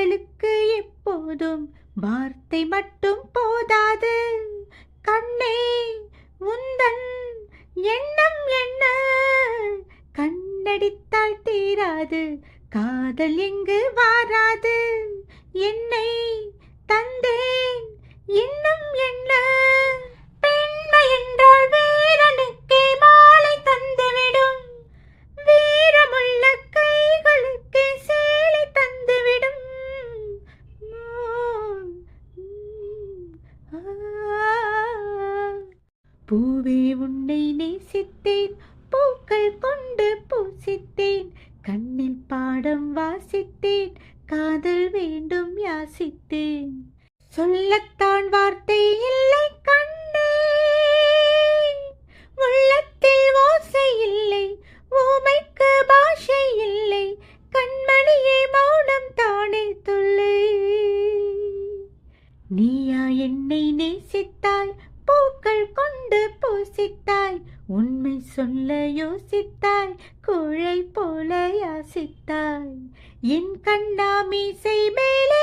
காதலுக்கு எப்போதும் வார்த்தை மட்டும் போதாது. கண்ணே உந்தன் எண்ணம் என்ன? கண்ணடித்தால் தீராது, காதல் எங்கு வாராது. என்னை தந்தேன் இன்னும் என்ன? பெண்மை என்றால் வீரனுக்கே மாலை தந்துவிடும், வீரமுள்ள கைகளுக்கே சேலை தந்துவிடும். பூவே உன்னை நேசித்தேன், பூக்கள் கொண்டு பூசித்தேன், கண்ணில் பாடம் வாசித்தேன், காதல் வேண்டும் யாசித்தேன். சொல்லத்தான் வார்த்தை இல்லை கண்ணே, உள்ளத்தில் ஓசை இல்லை, ஊமைக்கு பாஷை இல்லை, கண்மணியே மௌனம் தானே தொல்லை. நீயா என்னை நேசித்தாய், பூக்கள் கொண்டு பூசித்தாய், உண்மை சொல்ல யோசித்தாய், கோழை போல யாசித்தாய். என் கண்ணா மீசை மேலே